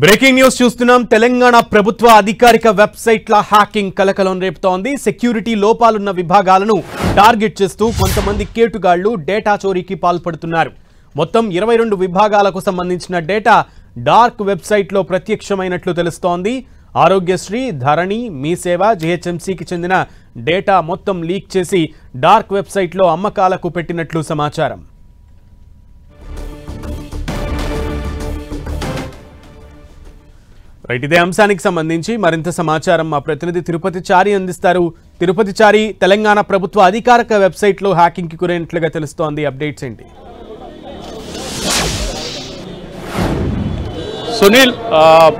Breaking news చూస్తున్నాం. తెలంగాణ ప్రభుత్వ అధికారిక వెబ్సైట్ల హ్యాకింగ్ కలకలం రేపుతోంది. సెక్యూరిటీ లోపాలున్న విభాగాలను టార్గెట్ చేస్తూ కొంతమంది కేటుగాళ్లు డేటా చోరీకి పాల్పడుతున్నారు. మొత్తం 22 విభాగాలకు సంబంధించిన డేటా డార్క్ వెబ్సైట్లో ప్రత్యక్షమైనట్లు తెలుస్తోంది. ఆరోగ్యశ్రీ, ధరణి, మీ సేవ, జీహెచ్ఎంసీకి చెందిన డేటా మొత్తం లీక్ చేసి డార్క్ వెబ్సైట్లో అమ్మకాలకు పెట్టినట్లు సమాచారం. రైట్, ఇదే అంశానికి సంబంధించి మరింత సమాచారం మా ప్రతినిధి తిరుపతి చారి అందిస్తారు. తిరుపతి చారి, తెలంగాణ ప్రభుత్వ అధికారిక వెబ్సైట్లో హ్యాకింగ్కి గురైనట్లుగా తెలుస్తోంది. అప్డేట్స్ ఏంటి? సునీల్,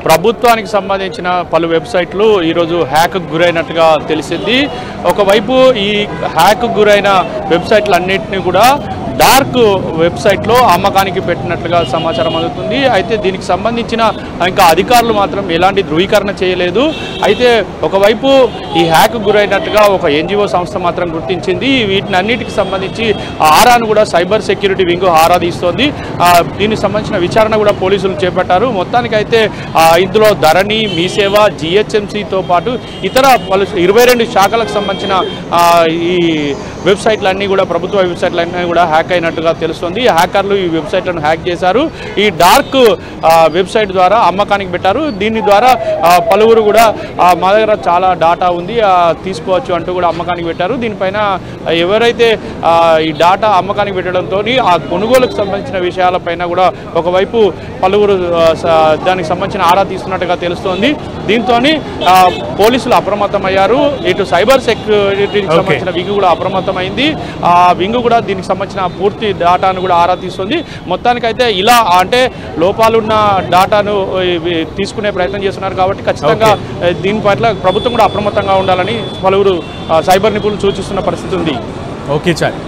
ప్రభుత్వానికి సంబంధించిన పలు వెబ్సైట్లు ఈరోజు హ్యాక్కు గురైనట్టుగా తెలిసింది. ఒకవైపు ఈ హ్యాక్కు గురైన వెబ్సైట్లన్నింటినీ కూడా డార్క్ వెబ్సైట్లో అమ్మకానికి పెట్టినట్లుగా సమాచారం అందుతుంది. అయితే దీనికి సంబంధించిన ఇంకా అధికారులు మాత్రం ఎలాంటి ధృవీకరణ చేయలేదు. అయితే ఒకవైపు ఈ హ్యాక్ గురైనట్టుగా ఒక ఎన్జిఓ సంస్థ మాత్రం గుర్తించింది. వీటిని అన్నిటికి సంబంధించి ఆరాను కూడా సైబర్ సెక్యూరిటీ వింగ్ ఆరా తీస్తోంది. దీనికి సంబంధించిన విచారణ కూడా పోలీసులు చేపట్టారు. మొత్తానికైతే ఇందులో ధరణి, మీ సేవ, జీహెచ్ఎంసీతో పాటు ఇతర 22 శాఖలకు సంబంధించిన ఈ వెబ్సైట్లన్నీ కూడా, ప్రభుత్వ వెబ్సైట్లన్నీ కూడా హ్యాక్ అయినట్టుగా తెలుస్తుంది. హ్యాకర్లు ఈ వెబ్సైట్లను హ్యాక్ చేశారు. ఈ డార్క్ వెబ్సైట్ ద్వారా అమ్మకానికి పెట్టారు. దీని ద్వారా పలువురు కూడా మా దగ్గర చాలా డాటా ఉంది, తీసుకోవచ్చు అంటూ కూడా అమ్మకానికి పెట్టారు. దీనిపైన ఎవరైతే ఈ డాటా అమ్మకానికి పెట్టడంతో ఆ కొనుగోలుకు సంబంధించిన విషయాలపైన కూడా ఒకవైపు పలువురు దానికి సంబంధించిన ఆరా తీస్తున్నట్టుగా తెలుస్తోంది. దీంతో పోలీసులు అప్రమత్తమయ్యారు. ఇటు సైబర్ సెక్యూరిటీకి సంబంధించిన వింగ్ కూడా అప్రమత్తమైంది. ఆ వింగ్ కూడా దీనికి సంబంధించిన పూర్తి డాటాను కూడా ఆరా తీస్తుంది. మొత్తానికైతే ఇలా అంటే లోపాలున్న డాటాను తీసుకునే ప్రయత్నం చేస్తున్నారు కాబట్టి ఖచ్చితంగా దీని పట్ల ప్రభుత్వం కూడా అప్రమత్తంగా ఉండాలని పలువురు సైబర్ నిపుణులు సూచిస్తున్న పరిస్థితి ఉంది. ఓకే చాలు.